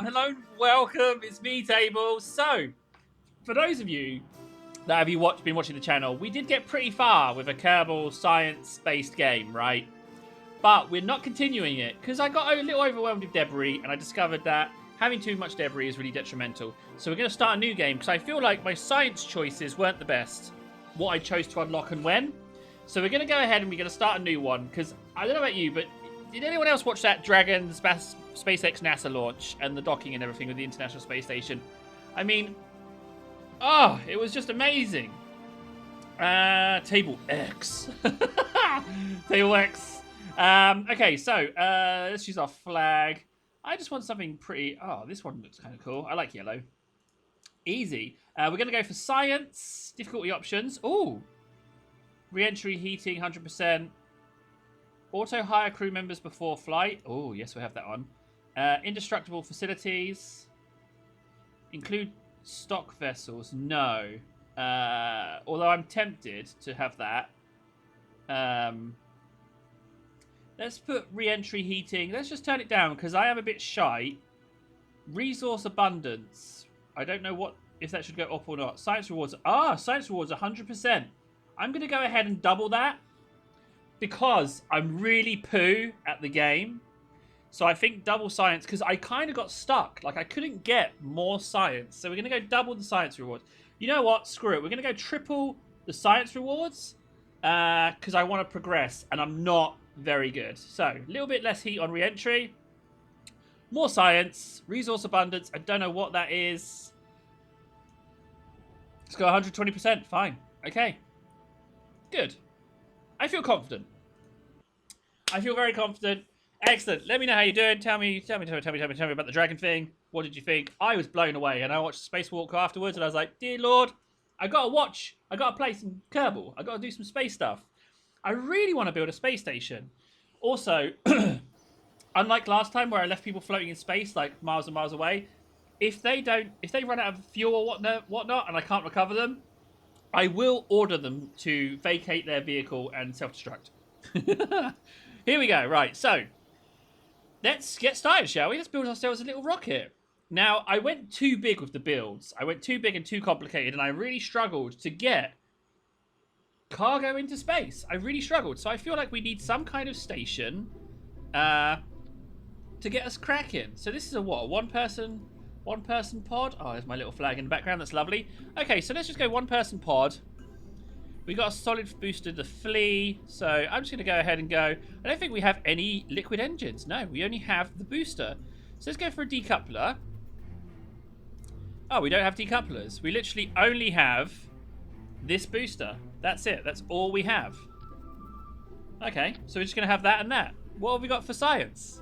Hello and welcome. It's me, Table. So, for those of you that have been watching the channel, we did get pretty far with a Kerbal science-based game, right? But we're not continuing it because I got a little overwhelmed with debris and I discovered that having too much debris is really detrimental. So we're going to start a new game because I feel like my science choices weren't the best. What I chose to unlock and when. So we're going to go ahead and we're going to start a new one because I don't know about you, but did anyone else watch that Dragon SpaceX NASA launch and the docking and everything with the International Space Station? I mean, oh, it was just amazing. Table X. Table X. Okay, so let's use our flag. I just want something pretty... Oh, this one looks kind of cool. I like yellow. Easy. We're going to go for science. Difficulty options. Ooh. Re-entry heating, 100%. Auto-hire crew members before flight. Oh, yes, we have that on. Indestructible facilities. Include stock vessels. No. Although I'm tempted to have that. Let's put re-entry heating. Let's just turn it down because I am a bit shy. Resource abundance. I don't know if that should go up or not. Science rewards. Science rewards 100%. I'm going to go ahead and double that because I'm really poo at the game. So I think double science because I kind of got stuck. Like I couldn't get more science. So we're going to go double the science rewards. You know what? Screw it. We're going to go triple the science rewards because I want to progress and I'm not very good. So a little bit less heat on re-entry. More science. Resource abundance. I don't know what that is. Let's go 120%. Fine. Okay. Good. I feel confident. I feel very confident. Excellent. Let me know how you're doing. Tell me about the dragon thing. What did you think? I was blown away, and I watched Spacewalk afterwards, and I was like, dear Lord, I gotta watch. I gotta play some Kerbal. I gotta do some space stuff. I really want to build a space station. Also, unlike last time where I left people floating in space like miles and miles away, if they run out of fuel or whatnot, and I can't recover them, I will order them to vacate their vehicle and self-destruct. Here we go. Right, so let's get started, shall we? Let's build ourselves a little rocket. Now, I went too big with the builds. I went too big and too complicated, and I really struggled to get cargo into space. I really struggled. So I feel like we need some kind of station to get us cracking. So this is a what? One person pod? Oh, there's my little flag in the background. That's lovely. Okay, so let's just go one person pod. We got a solid booster to flee. So I'm just going to go ahead and go. I don't think we have any liquid engines. No, we only have the booster. So let's go for a decoupler. Oh, we don't have decouplers. We literally only have this booster. That's it. That's all we have. Okay, so we're just going to have that and that. What have we got for science?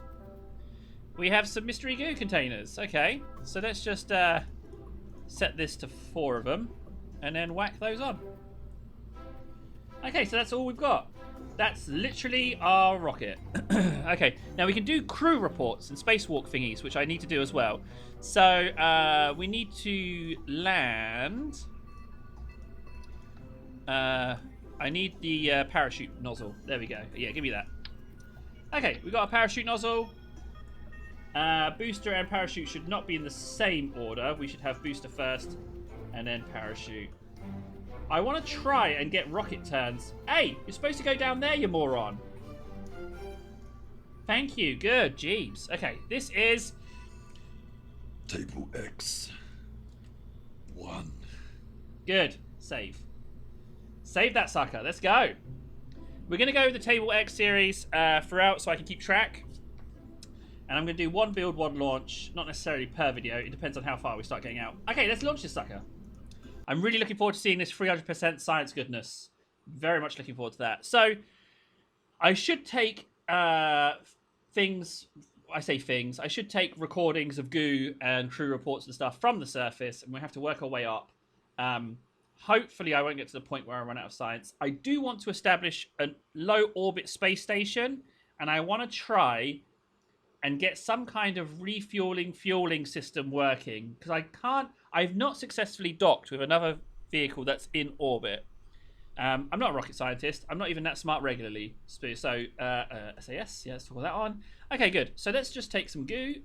We have some mystery goo containers. Okay, so let's just set this to 4 of them and then whack those on. Okay, so that's all we've got. That's literally our rocket. Okay, now we can do crew reports and spacewalk thingies, which I need to do as well. So we need to land. I need the parachute nozzle. There we go. Yeah, give me that. Okay, we got a parachute nozzle. Booster and parachute should not be in the same order. We should have booster first and then parachute. I want to try and get rocket turns. Hey, you're supposed to go down there, you moron. Thank you. Good. Jeeves. Okay, this is... Table X. 1. Good. Save. Save that sucker. Let's go. We're going to go with the Table X series throughout so I can keep track. And I'm going to do one build, one launch. Not necessarily per video. It depends on how far we start getting out. Okay, let's launch this sucker. I'm really looking forward to seeing this 300% science goodness. Very much looking forward to that. So, I should take things... I say things. I should take recordings of goo and crew reports and stuff from the surface. And we have to work our way up. Hopefully, I won't get to the point where I run out of science. I do want to establish a low-orbit space station. And I want to try... and get some kind of fueling system working. Because I've not successfully docked with another vehicle that's in orbit. I'm not a rocket scientist. I'm not even that smart regularly. So, SAS, yeah, let's talk about that on. Okay, good. So let's just take some goo.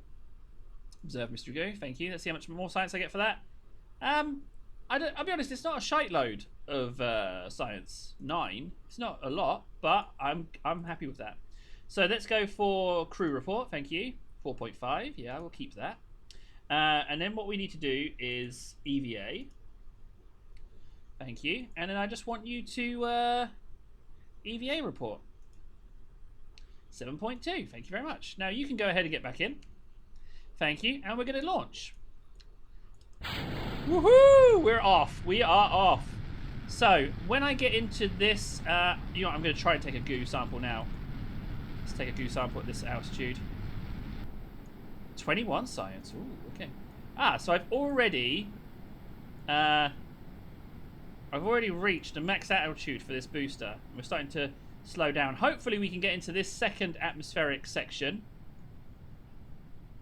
Observe mystery goo. Thank you. Let's see how much more science I get for that. I'll be honest. It's not a shite load of science. 9. It's not a lot, but I'm happy with that. So let's go for crew report. Thank you. 4.5. Yeah, we'll keep that. And then what we need to do is EVA. Thank you. And then I just want you to EVA report. 7.2. Thank you very much. Now you can go ahead and get back in. Thank you. And we're going to launch. Woohoo! We're off. We are off. So when I get into this, you know, I'm going to try and take a goo sample now. Let's take a goo sample at this altitude. 21 science. Ooh, okay. So I've already reached a max altitude for this booster. We're starting to slow down. Hopefully we can get into this second atmospheric section.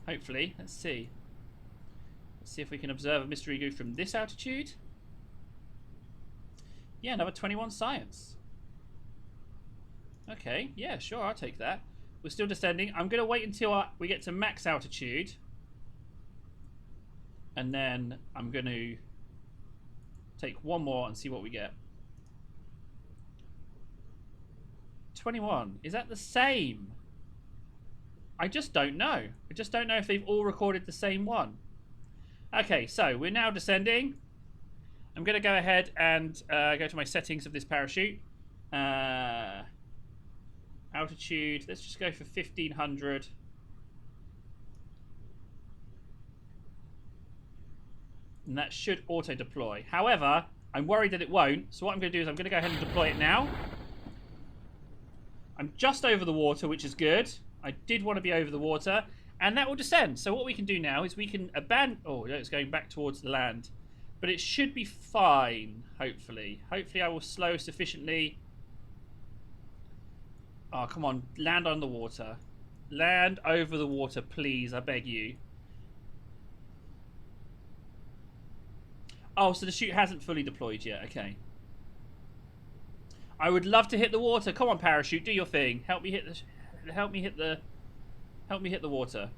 Hopefully. Let's see. Let's see if we can observe a mystery goo from this altitude. Yeah, another 21 science. Okay, yeah, sure, I'll take that. We're still descending. I'm going to wait until we get to max altitude. And then I'm going to take one more and see what we get. 21. Is that the same? I just don't know. I just don't know if they've all recorded the same one. Okay, so we're now descending. I'm going to go ahead and go to my settings of this parachute. Altitude, let's just go for 1500. And that should auto-deploy. However, I'm worried that it won't. So what I'm going to do is I'm going to go ahead and deploy it now. I'm just over the water, which is good. I did want to be over the water. And that will descend. So what we can do now is we can abandon... Oh, no, it's going back towards the land. But it should be fine, hopefully. Hopefully I will slow sufficiently. Oh, come on. Land on the water. Land over the water, please. I beg you. Oh, so the chute hasn't fully deployed yet. Okay. I would love to hit the water. Come on, parachute. Do your thing. Help me hit the... Help me hit the water.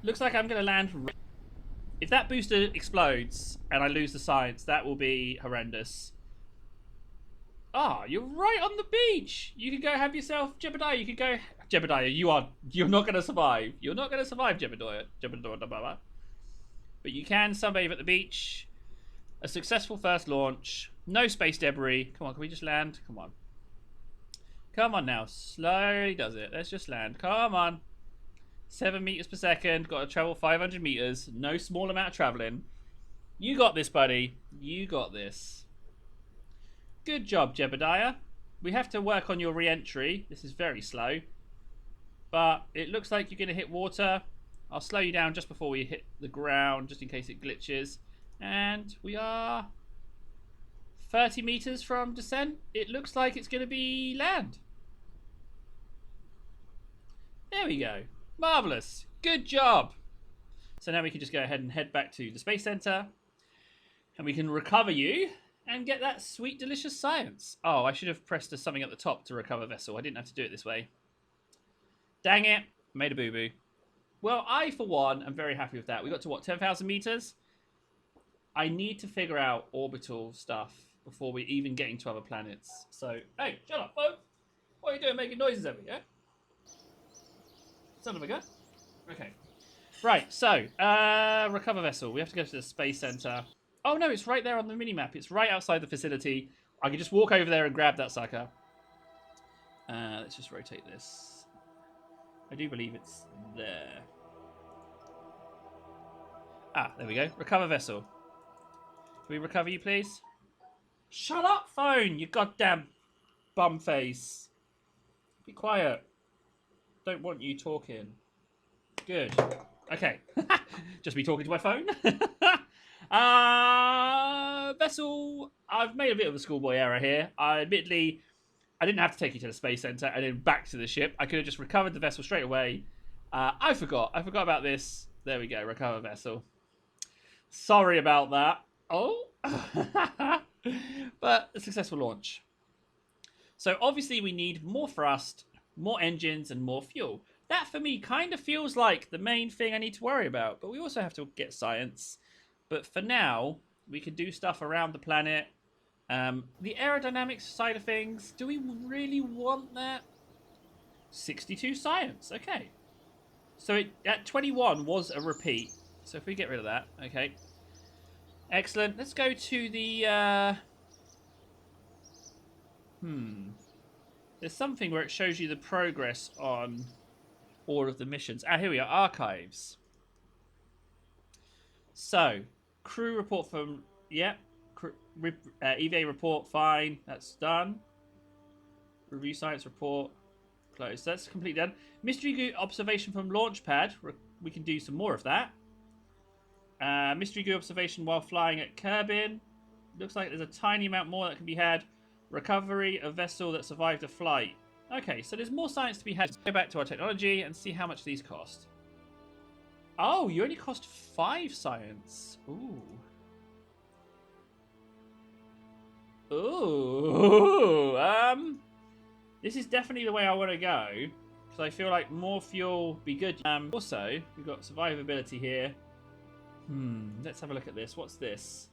Looks like I'm going to land... If that booster explodes and I lose the science, that will be horrendous. Ah, you're right on the beach. You can go have yourself Jebediah. You can go Jebediah. You're not going to survive. You're not going to survive, Jebediah. But you can sunbathe at the beach. A successful first launch. No space debris. Come on, can we just land? Come on. Come on now. Slowly does it. Let's just land. Come on. 7 meters per second. Got to travel 500 meters. No small amount of traveling. You got this, buddy. You got this. Good job, Jebediah. We have to work on your re-entry. This is very slow. But it looks like you're going to hit water. I'll slow you down just before we hit the ground, just in case it glitches. And we are 30 meters from descent. It looks like it's going to be land. There we go. Marvellous. Good job. So now we can just go ahead and head back to the Space Center. And we can recover you and get that sweet, delicious science. Oh, I should have pressed something at the top to recover vessel. I didn't have to do it this way. Dang it. Made a boo-boo. Well, I, for one, am very happy with that. We got to, what, 10,000 meters? I need to figure out orbital stuff before we even get into other planets. So, hey, shut up, folks. What are you doing making noises over here? Son of a gun. Okay. Right, so, recover vessel. We have to go to the Space Center. Oh, no, it's right there on the minimap. It's right outside the facility. I can just walk over there and grab that sucker. Let's just rotate this. I do believe it's there. Ah, there we go. Recover vessel. Can we recover you, please? Shut up, phone, you goddamn bum face. Be quiet. Don't want you talking. Good. Okay. Just me talking to my phone. Vessel. I've made a bit of a schoolboy error here. Admittedly, I didn't have to take you to the Space Center and then back to the ship. I could have just recovered the vessel straight away. I forgot. I forgot about this. There we go. Recover vessel. Sorry about that. Oh. But a successful launch. So obviously we need more thrust, more engines, and more fuel. That for me kind of feels like the main thing I need to worry about. But we also have to get science. But for now, we can do stuff around the planet. The aerodynamics side of things, do we really want that? 62 science, okay. So at 21 was a repeat. So if we get rid of that, okay. Excellent. Let's go to the... There's something where it shows you the progress on all of the missions. Ah, here we are. Archives. So, crew report from... Yep. EVA report, fine. That's done. Review science report. Close. That's completely done. Mystery goo observation from launch pad. We can do some more of that. Mystery goo observation while flying at Kerbal. Looks like there's a tiny amount more that can be had. Recovery of vessel that survived a flight. Okay, so there's more science to be had. Let's go back to our technology and see how much these cost. Oh, you only cost 5 science. Ooh. Ooh. This is definitely the way I want to go. Because I feel like more fuel would be good. Also, we've got survivability here. Let's have a look at this. What's this?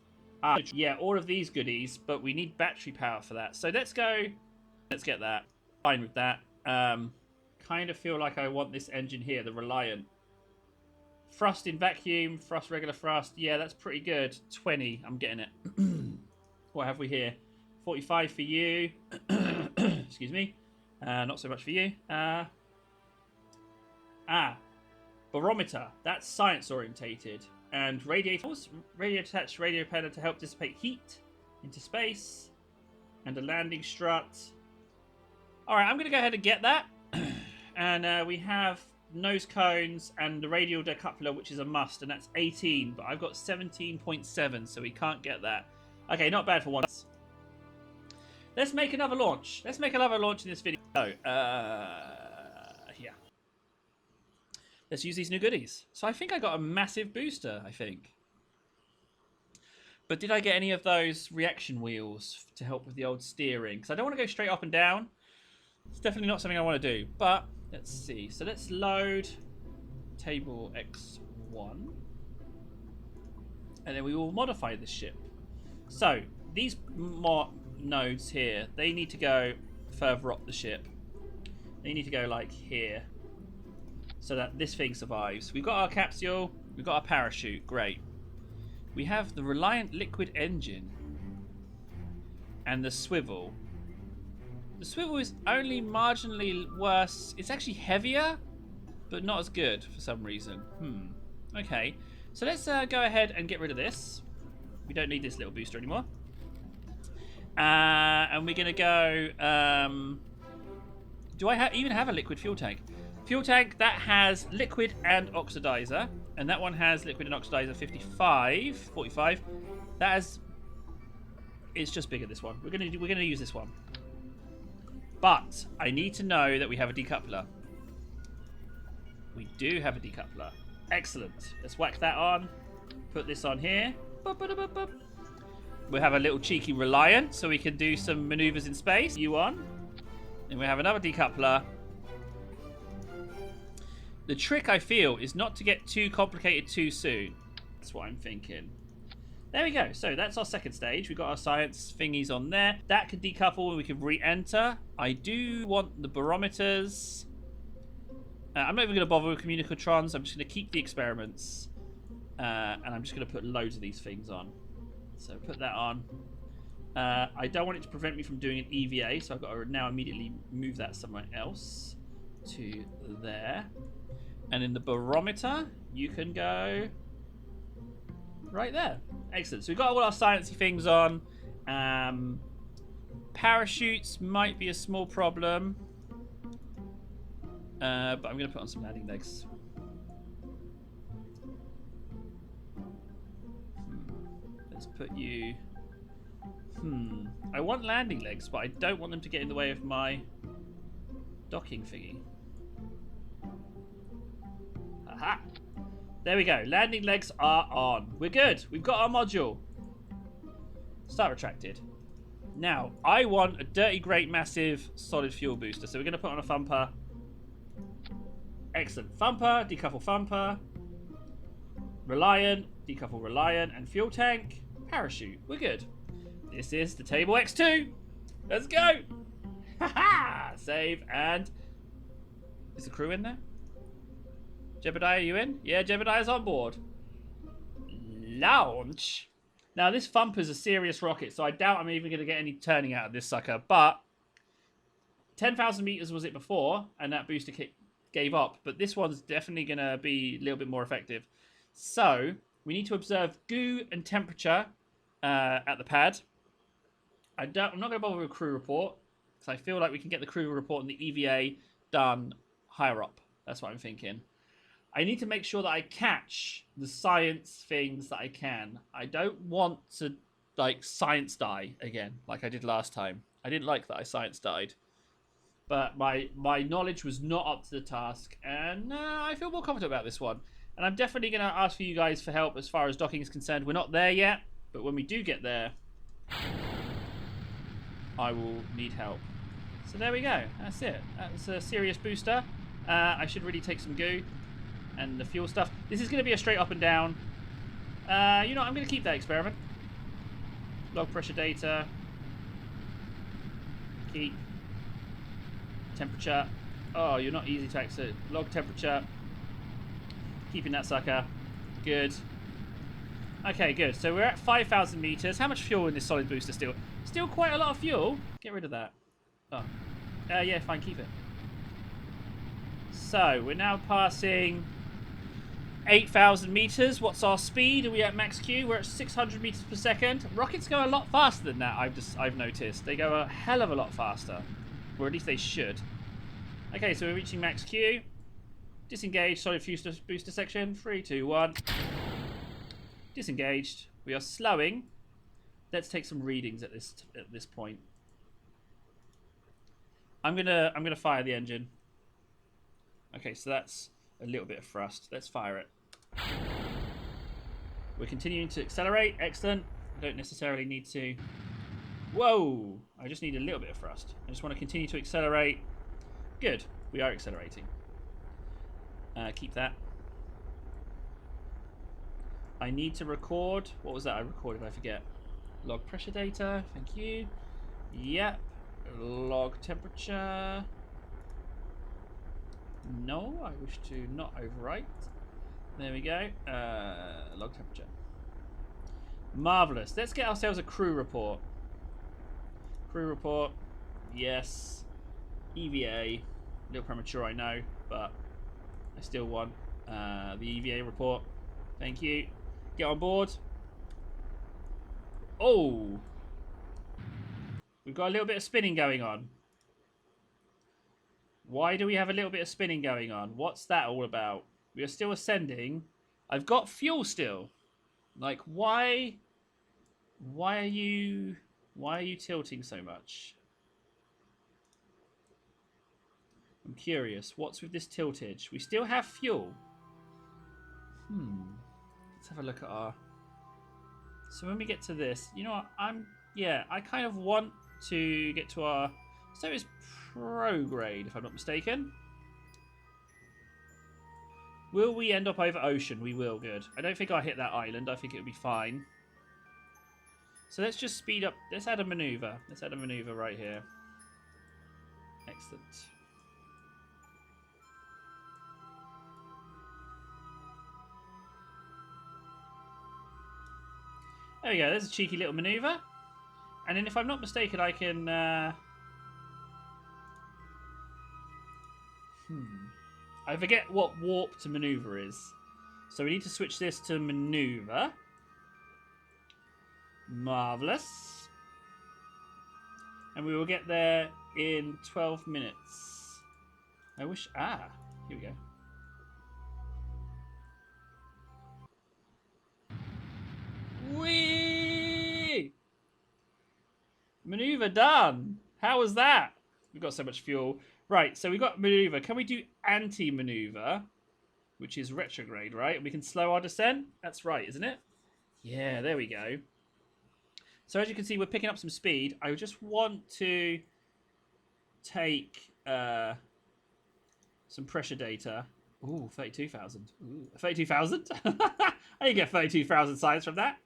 Yeah, all of these goodies, but we need battery power for that. So let's go. Let's get that. Fine with that. Kind of feel like I want this engine here, the Reliant. Thrust in vacuum, thrust regular thrust. Yeah, that's pretty good. 20, I'm getting it. What have we here? 45 for you. Excuse me. Not so much for you. Barometer. That's science orientated. And radiators. Radio attached radio panel to help dissipate heat into space. And a landing strut. Alright, I'm going to go ahead and get that. And we have nose cones and the radial decoupler, which is a must. And that's 18. But I've got 17.7, so we can't get that. Okay, not bad for once. Let's make another launch. Let's make another launch in this video. Yeah. Let's use these new goodies. So I think I got a massive booster, I think. But did I get any of those reaction wheels to help with the old steering? Because I don't want to go straight up and down. It's definitely not something I want to do. But let's see. So let's load table X1. And then we will modify the ship. So these nodes here, they need to go further up the ship. They need to go like here. So that this thing survives. We've got our capsule. We've got our parachute. Great. We have the Reliant liquid engine. And the swivel. The swivel is only marginally worse. It's actually heavier, but not as good for some reason. Okay. So let's go ahead and get rid of this. We don't need this little booster anymore. And we're going to go... do I even have a liquid fuel tank? Fuel tank, that has liquid and oxidizer. And that one has liquid and oxidizer 45. That has... It's just bigger, this one. We're gonna use this one. But I need to know that we have a decoupler. We do have a decoupler. Excellent. Let's whack that on. Put this on here. We'll have a little cheeky Reliant so we can do some maneuvers in space. You on. And we have another decoupler. The trick, I feel, is not to get too complicated too soon. That's what I'm thinking. There we go. So that's our second stage. We've got our science thingies on there. That can decouple and we can re-enter. I do want the barometers. I'm not even going to bother with communicatrons. I'm just going to keep the experiments. And I'm just going to put loads of these things on. So put that on. I don't want it to prevent me from doing an EVA. So I've got to now immediately move that somewhere else. To there. And in the barometer, you can go right there. Excellent. So we've got all our sciencey things on. Parachutes might be a small problem. But I'm going to put on some landing legs. Let's put you... I want landing legs, but I don't want them to get in the way of my docking thingy. Aha! There we go. Landing legs are on. We're good. We've got our module. Start retracted. Now, I want a dirty, great, massive, solid fuel booster. So we're going to put on a thumper. Excellent. Thumper, decouple Thumper. Reliant, decouple Reliant, and fuel tank, parachute. We're good. This is the table X2. Let's go. Haha. Save and is the crew in there? Jebediah, are you in? Yeah, Jebediah's on board. Launch. Now this Thumper's a serious rocket, so I doubt I'm even going to get any turning out of this sucker. But 10,000 meters was it before, and that booster kit gave up. But this one's definitely going to be a little bit more effective. So we need to observe goo and temperature at the pad. I'm not going to bother with a crew report because I feel like we can get the crew report and the EVA done higher up. That's what I'm thinking. I need to make sure that I catch the science things that I can. I don't want to like science die again like I did last time. I didn't like that I science died. But my knowledge was not up to the task, and I feel more confident about this one. And I'm definitely going to ask for you guys for help as far as docking is concerned. We're not there yet, but when we do get there, I will need help. So there we go. That's it. That's a serious booster. I should really take some goo and the fuel stuff. This is going to be a straight up and down. You know, I'm going to keep that experiment. Log pressure data. Keep. Temperature. Oh, you're not easy to access. Log temperature. Keeping that sucker. Good. Okay, good. So we're at 5,000 meters. How much fuel in this solid booster still? Still quite a lot of fuel. Get rid of that. Oh. Yeah, fine. Keep it. So we're now passing 8,000 meters. What's our speed? Are we at max Q? We're at 600 meters per second. Rockets go a lot faster than that. I've noticed. They go a hell of a lot faster. Or at least they should. Okay, so we're reaching max Q. Disengage, solid booster section. 3, 2, 1. Disengaged. We are slowing. Let's take some readings at this point. I'm gonna fire the engine. Okay, so that's a little bit of thrust. Let's fire it. We're continuing to accelerate. Excellent. I don't necessarily need to. Whoa! I just need a little bit of thrust. I just want to continue to accelerate. Good. We are accelerating. Keep that. I need to record. What was that I recorded? I forget. Log pressure data. Thank you. Yep. Log temperature. No, I wish to not overwrite. There we go. Log temperature. Marvellous. Let's get ourselves a crew report. Crew report. Yes. EVA. A little premature, I know, but I still want the EVA report. Thank you. Get on board. Oh! We've got a little bit of spinning going on. Why do we have a little bit of spinning going on? What's that all about? We are still ascending. I've got fuel still. Like, why are you tilting so much? I'm curious. What's with this tiltage? We still have fuel. Let's have a look at our... So when we get to this, you know what? I kind of want to get to our... So it's prograde, if I'm not mistaken. Will we end up over ocean? We will, good. I don't think I'll hit that island. I think it'll be fine. So let's just speed up. Let's add a maneuver. Let's add a maneuver right here. Excellent. There we go. There's a cheeky little maneuver. And then if I'm not mistaken, I can... I forget what warp to maneuver is. So we need to switch this to maneuver. Marvellous. And we will get there in 12 minutes. I wish... Ah, here we go. Whee! Maneuver done. How was that? We've got so much fuel. Right, so we got maneuver. Can we do anti-maneuver? Which is retrograde, right? We can slow our descent? That's right, isn't it? Yeah, there we go. So as you can see, we're picking up some speed. I just want to take some pressure data. Ooh, 32,000. Ooh, 32,000? I didn't get 32,000 science from that.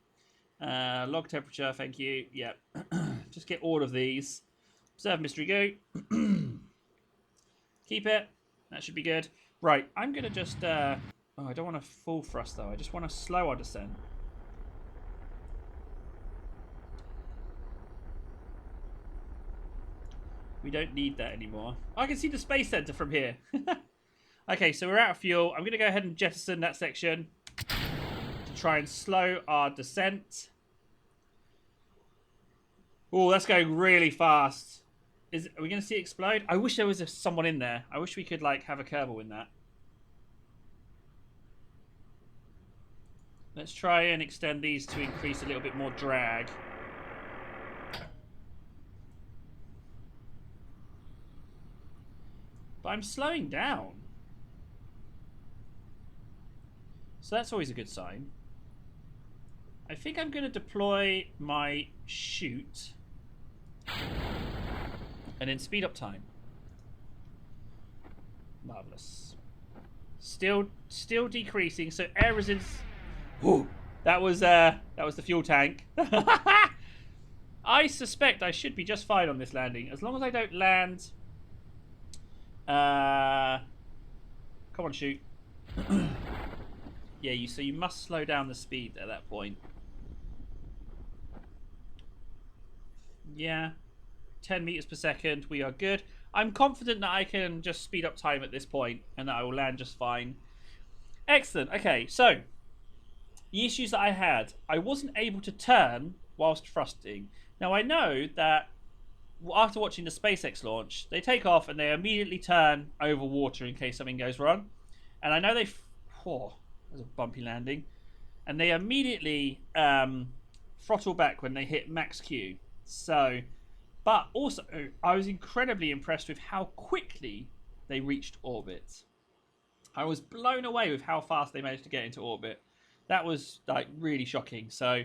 Log temperature, thank you. Yep. Just get all of these. Observe mystery goo. Keep it. That should be good. Right, I'm going to just... oh, I don't want to full thrust, though. I just want to slow our descent. We don't need that anymore. I can see the space center from here. Okay, so we're out of fuel. I'm going to go ahead and jettison that section to try and slow our descent. Oh, that's going really fast. Are we going to see it explode? I wish there was someone in there. I wish we could, like, have a Kerbal in that. Let's try and extend these to increase a little bit more drag. But I'm slowing down. So that's always a good sign. I think I'm going to deploy my chute. And then speed up time. Marvelous. Still decreasing. So air resistance. Whoa, that was the fuel tank. I suspect I should be just fine on this landing, as long as I don't land. Come on, shoot. Yeah, so you must slow down the speed at that point. Yeah. 10 meters per second. We are good. I'm confident that I can just speed up time at this point and that I will land just fine. Excellent. Okay, so the issues that I had, I wasn't able to turn whilst thrusting. Now I know that after watching the SpaceX launch, they take off and they immediately turn over water in case something goes wrong. And I know they... Oh, that was a bumpy landing. And they immediately throttle back when they hit max Q. So... But also, I was incredibly impressed with how quickly they reached orbit. I was blown away with how fast they managed to get into orbit. That was like really shocking. So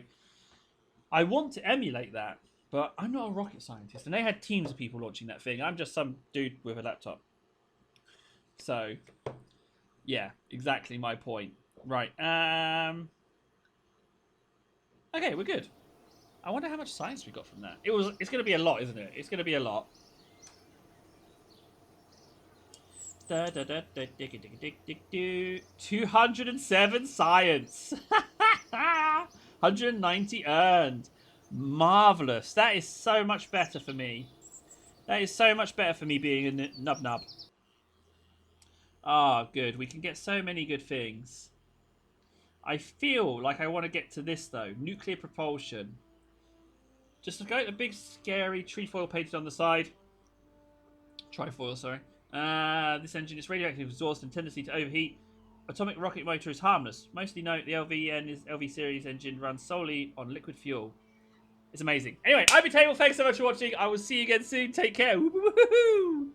I want to emulate that, but I'm not a rocket scientist. And they had teams of people launching that thing. I'm just some dude with a laptop. So yeah, exactly my point. Right. Okay, we're good. I wonder how much science we got from that. It's going to be a lot, isn't it? It's going to be a lot. 207 science. 190 earned. Marvelous. That is so much better for me. That is so much better for me being a nub. Ah, good. We can get so many good things. I feel like I want to get to this, though. Nuclear propulsion. Just look at the big, scary trefoil painted on the side. Trifoil, sorry. This engine is radioactive exhaust and tendency to overheat. Atomic rocket motor is harmless. Mostly note the LV series engine runs solely on liquid fuel. It's amazing. Anyway, I've been Table. Thanks so much for watching. I will see you again soon. Take care. Woo-hoo-hoo-hoo.